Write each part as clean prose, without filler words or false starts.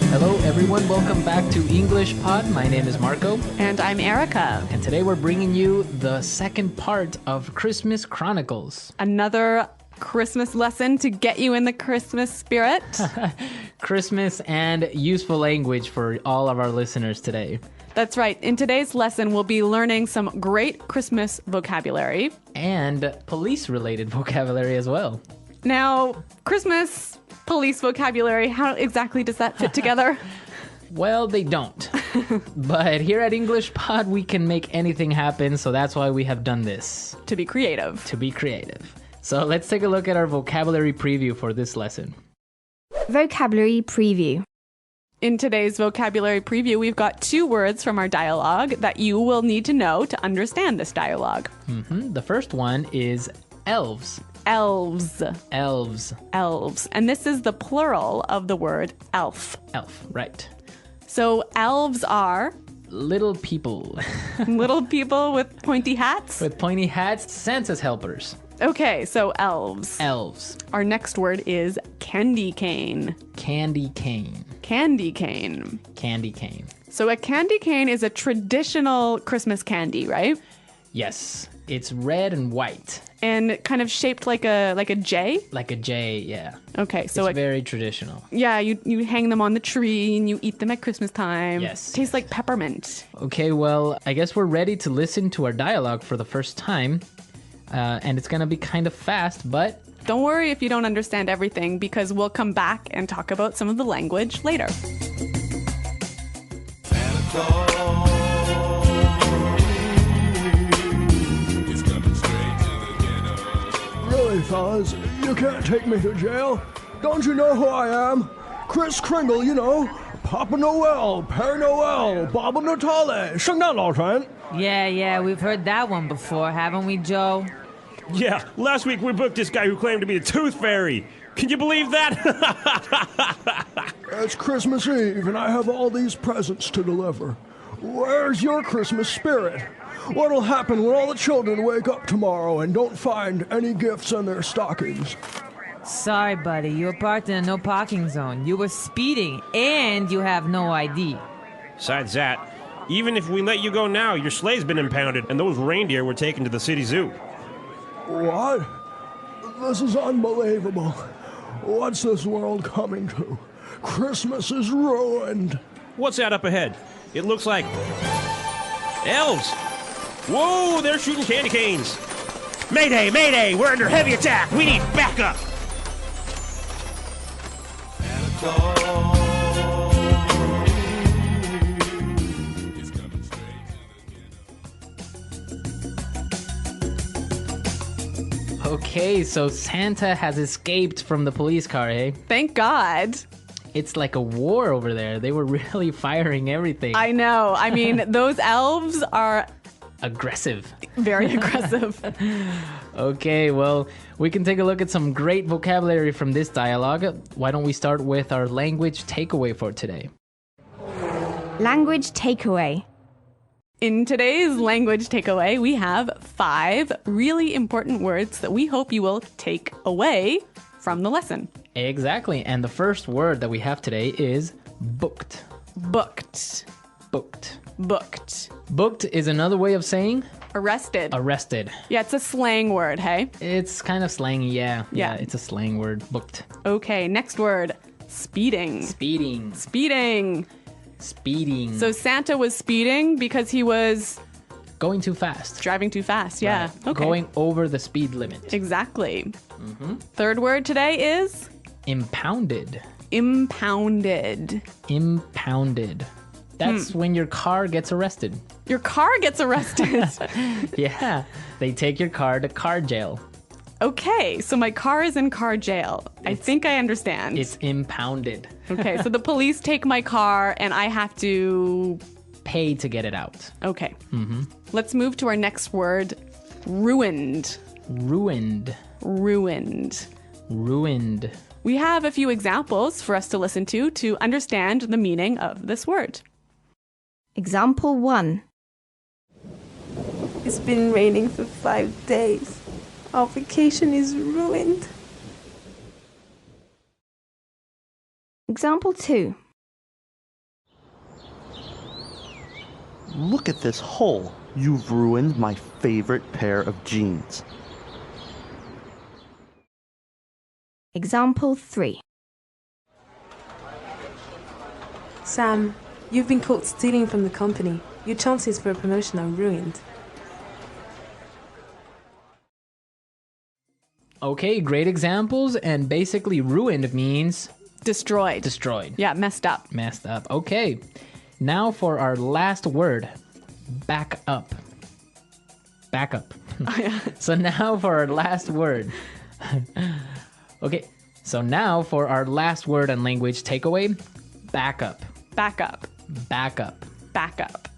Hello everyone, welcome back to English Pod. My name is Marco. And I'm Erica. And today we're bringing you the second part of Christmas Chronicles. Another Christmas lesson to get you in the Christmas spirit. Christmas and useful language for all of our listeners today. That's right. In today's lesson, we'll be learning some great Christmas vocabulary. And police-related vocabulary as well. Now, Christmas, police vocabulary, how exactly does that fit together? Well, they don't. But here at English Pod, we can make anything happen, so that's why we have done this. To be creative. To be creative. So let's take a look at our vocabulary preview for this lesson. Vocabulary preview. In today's vocabulary preview, we've got 2 words from our dialogue that you will need to know to understand this dialogue. The first one is elves. Elves. Elves. Elves. And this is the plural of the word elf. Elf, right. So elves are little people. little people with pointy hats? With pointy hats, Santa's helpers. Okay, so elves. Elves. Our next word is candy cane. Candy cane. Candy cane. Candy cane. So a candy cane is a traditional Christmas candy, right? Yes. It's red and white. And kind of shaped like a J? Like a J, yeah. Okay, so it's very traditional. Yeah, you hang them on the tree and you eat them at Christmas time. Yes. Tastes like peppermint. Okay, well, I guess we're ready to listen to our dialogue for the first time. And it's going to be kind of fast, but don't worry if you don't understand everything, because we'll come back and talk about some of the language later. Santa Claus is coming straight to the ghetto. Really, fellas, you can't take me to jail. Don't you know who I am? Kris Kringle, you know. Papa Noel, Pere Noel, Babbo Natale, sheng, 老传. Yeah, we've heard that one before, haven't we, Joe? Yeah, last week we booked this guy who claimed to be the Tooth Fairy. Can you believe that? It's Christmas Eve, and I have all these presents to deliver. Where's your Christmas spirit? What'll happen when all the children wake up tomorrow and don't find any gifts in their stockings? Sorry, buddy, you were parked in a no parking zone. You were speeding, and you have no ID. Besides that, even if we let you go now, your sleigh's been impounded, and those reindeer were taken to the city zoo. What? This is unbelievable. What's this world coming to? Christmas is ruined. What's that up ahead? It looks like elves. Whoa, they're shooting candy canes. Mayday, Mayday, we're under heavy attack. We need backup. Santa Claus is coming straight to the ghetto. okay, so Santa has escaped from the police car, eh? Thank God. It's like a war over there. They were really firing everything. I know. I mean, those elves are aggressive. very aggressive. Okay, well, we can take a look at some great vocabulary from this dialogue. Why don't we start with our language takeaway for today? Language takeaway. In today's language takeaway, we have 5 really important words that we hope you will take away from the lesson. Exactly, and the first word that we have today is booked. Booked. Booked. Booked. Booked is another way of saying Arrested. arrested. Yeah, it's a slang word, hey? It's kind of slangy, yeah. Yeah. It's a slang word, booked. Okay, next word. Speeding. Speeding. Speeding. Speeding. So Santa was speeding because he was going too fast. driving too fast. Yeah. Right. Okay. Going over the speed limit. Exactly. Third word today is Impounded. impounded. Impounded. That's when your car gets arrested. Your car gets arrested. Yeah. They take your car to car jail. Okay, so my car is in car jail. I think I understand. It's impounded. Okay, so the police take my car and I have to... Pay to get it out. Okay. Let's move to our next word. Ruined. Ruined. Ruined. Ruined. We have a few examples for us to listen to understand the meaning of this word. Example 1. It's been raining for 5 days. Our vacation is ruined. Example 2. Look at this hole. You've ruined my favorite pair of jeans. Example 3. Sam, you've been caught stealing from the company. Your chances for a promotion are ruined. Okay, great examples. And basically, ruined means Destroyed. destroyed. Yeah, messed up. Messed up. Okay. Now for our last word, back up. Back up. So now for our last word. Okay. So now for our last word and language takeaway, back up. Back up. Back up. Back up.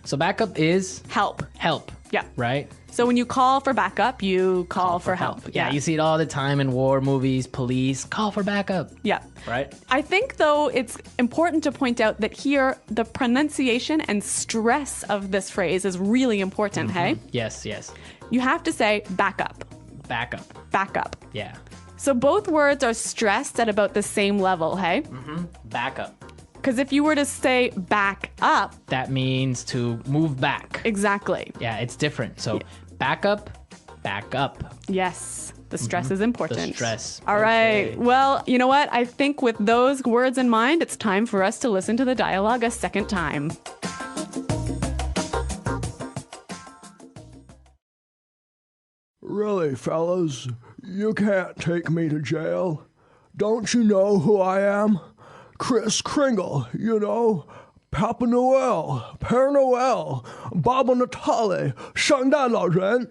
So back up is Help. help. Yeah. Right? So when you call for backup, you call for help. Yeah, you see it all the time in war movies, police, call for backup. Yeah. Right? I think, though, it's important to point out that here the pronunciation and stress of this phrase is really important, hey? Yes, yes. You have to say back up. Back up. Back up. Yeah. So both words are stressed at about the same level, hey? Back up. Because if you were to say back up, That means to move back. exactly. Yeah, it's different. So back up, back up. Yes, the stress is important. The stress. All right. Okay. Well, you know what? I think with those words in mind, it's time for us to listen to the dialogue a second time. Really, fellas, you can't take me to jail. Don't you know who I am? Kris Kringle, you know. Papa Noel, Pere Noel, Babbo Natale, sheng人.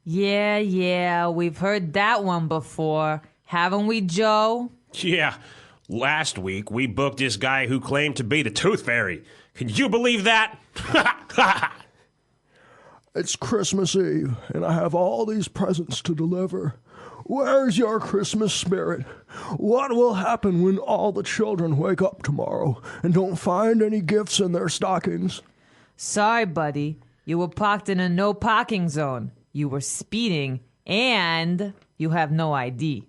Yeah, we've heard that one before. Haven't we, Joe? Yeah, last week we booked this guy who claimed to be the Tooth Fairy. Can you believe that? It's Christmas Eve, and I have all these presents to deliver. Where's your Christmas spirit? What will happen when all the children wake up tomorrow and don't find any gifts in their stockings? Sorry, buddy. You were parked in a no parking zone. You were speeding, and you have no ID.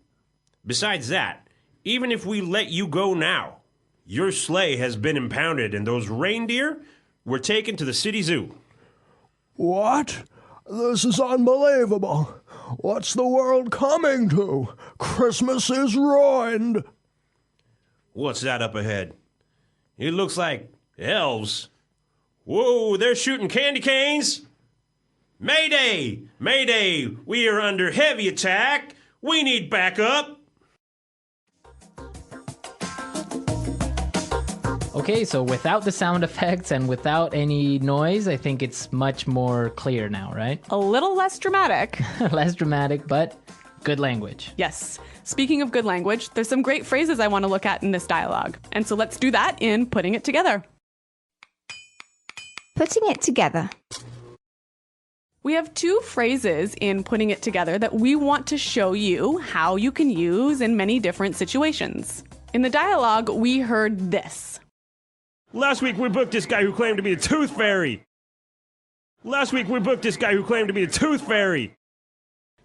Besides that, even if we let you go now, your sleigh has been impounded and those reindeer were taken to the city zoo. What? This is unbelievable. What's the world coming to? Christmas is ruined. What's that up ahead? It looks like elves. Whoa, they're shooting candy canes. Mayday! Mayday! We are under heavy attack. We need backup. Okay, so without the sound effects and without any noise, I think it's much more clear now, right? A little less dramatic. Less dramatic, but good language. Yes. Speaking of good language, there's some great phrases I want to look at in this dialogue. And so let's do that in Putting It Together. Putting it together. We have two phrases in Putting It Together that we want to show you how you can use in many different situations. In the dialogue, we heard this. Last week we booked this guy who claimed to be the Tooth Fairy. Last week we booked this guy who claimed to be the Tooth Fairy.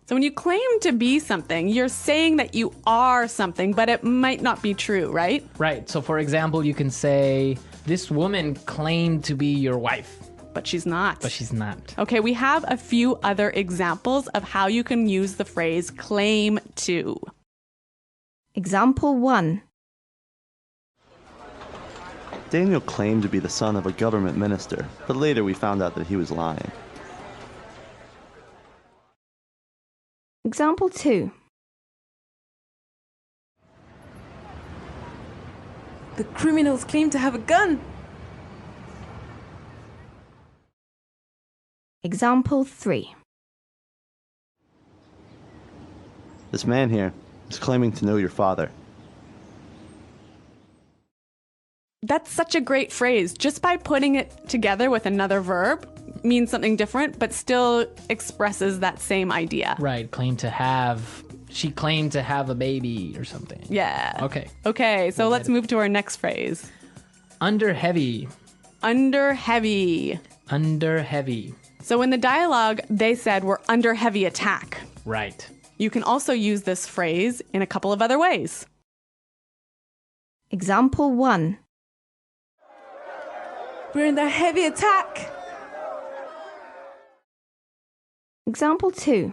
So when you claim to be something, you're saying that you are something, but it might not be true, right? Right, so for example, you can say, this woman claimed to be your wife. But she's not. But she's not. Okay, we have a few other examples of how you can use the phrase claim to. Example 1. Daniel claimed to be the son of a government minister, but later we found out that he was lying. Example 2. The criminals claim to have a gun. Example 3. This man here is claiming to know your father. That's such a great phrase. Just by putting it together with another verb means something different, but still expresses that same idea. Right, she claimed to have a baby or something. Yeah. Okay. Okay, so let's move to our next phrase. Under heavy. Under heavy. Under heavy. So in the dialogue, they said we're under heavy attack. Right. You can also use this phrase in a couple of other ways. Example 1. We're under heavy attack. Example 2.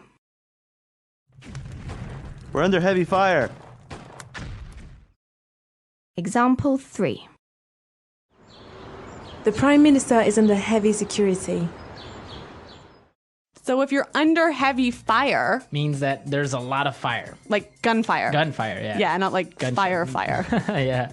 We're under heavy fire. Example 3. The Prime Minister is under heavy security. So if you're under heavy fire, Means that there's a lot of fire. like gunfire. Gunfire, yeah. Yeah, not like Gunfire. fire. Yeah.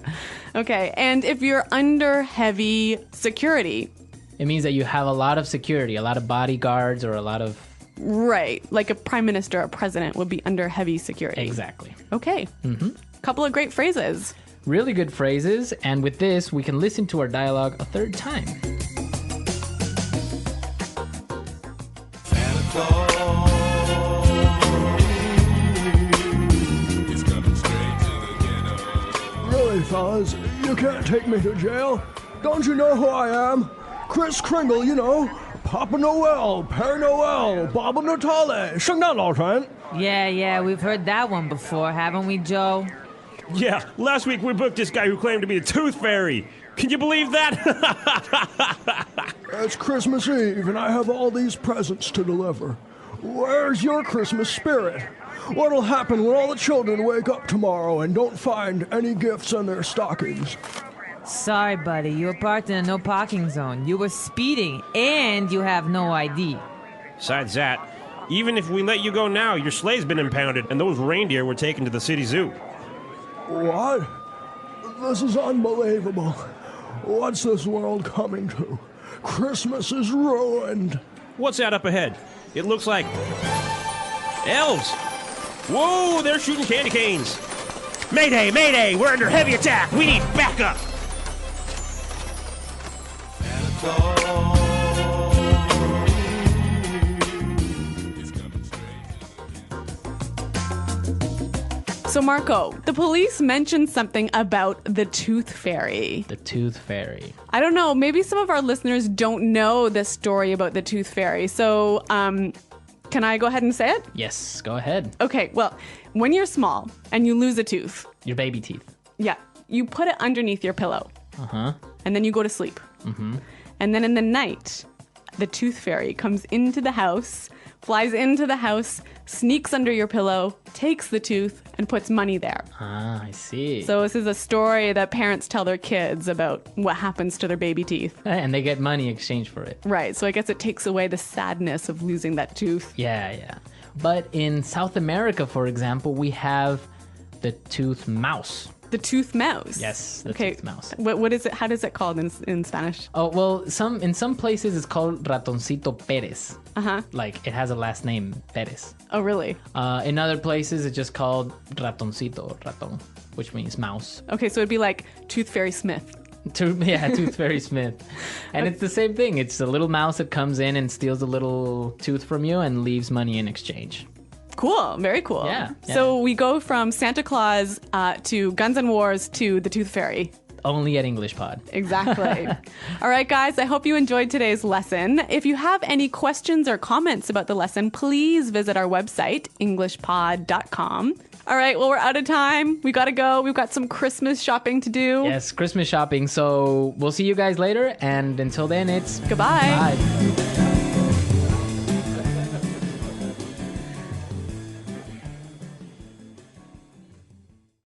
Okay, and if you're under heavy security, It means that you have a lot of security, a lot of bodyguards, or a lot of... right, like a prime minister, a president would be under heavy security. Exactly. Okay. Couple of great phrases. Really good phrases, and with this, we can listen to our dialogue a third time. Santa Claus is coming straight to the ghetto. Really, fellas, you can't take me to jail. Don't you know who I am? Kris Kringle, you know. Papa Noel, Pere Noel, Babbo Natale, sheng, lao chuan. Yeah, we've heard that one before, haven't we, Joe? Yeah, last week we booked this guy who claimed to be the Tooth Fairy. Can you believe that? It's Christmas Eve, and I have all these presents to deliver. Where's your Christmas spirit? What'll happen when all the children wake up tomorrow and don't find any gifts in their stockings? Sorry, buddy, you were parked in a no parking zone. You were speeding, and you have no ID. Besides that, even if we let you go now, your sleigh's been impounded, and those reindeer were taken to the city zoo. What? This is unbelievable. What's this world coming to? Christmas is ruined. What's that up ahead? It looks like... Elves! Whoa, they're shooting candy canes! Mayday, Mayday! We're under heavy attack! We need backup! Santa Claus is coming straight to the ghetto. So, Marco, the police mentioned something about the Tooth Fairy. The Tooth Fairy. I don't know, maybe some of our listeners don't know the story about the Tooth Fairy. So, can I go ahead and say it? Yes, go ahead. Okay, well, when you're small and you lose a tooth, Your baby teeth. yeah, you put it underneath your pillow. Uh-huh. And then you go to sleep. And then in the night, the Tooth Fairy comes into the house, flies into the house, sneaks under your pillow, takes the tooth, and puts money there. Ah, I see. So this is a story that parents tell their kids about what happens to their baby teeth. And they get money in exchange for it. Right, so I guess it takes away the sadness of losing that tooth. Yeah. But in South America, for example, we have the tooth mouse. The tooth mouse. Yes, the Okay. tooth mouse. What is it? How does it called in Spanish? Oh, well, in some places it's called Ratoncito Pérez. Uh-huh. Like, it has a last name, Pérez. Oh, really? In other places it's just called Ratoncito, or Raton, which means mouse. Okay, so it'd be like Tooth Fairy Smith. Tooth Fairy Smith. And it's the same thing. It's a little mouse that comes in and steals a little tooth from you and leaves money in exchange. Cool, very cool. Yeah. So we go from Santa Claus to Guns N' Wars to the Tooth Fairy. Only at English Pod. Exactly. All right, guys, I hope you enjoyed today's lesson. If you have any questions or comments about the lesson, please visit our website, englishpod.com. All right, well, we're out of time. We got to go. We've got some Christmas shopping to do. Yes, Christmas shopping. So we'll see you guys later. And until then, it's Goodbye. bye.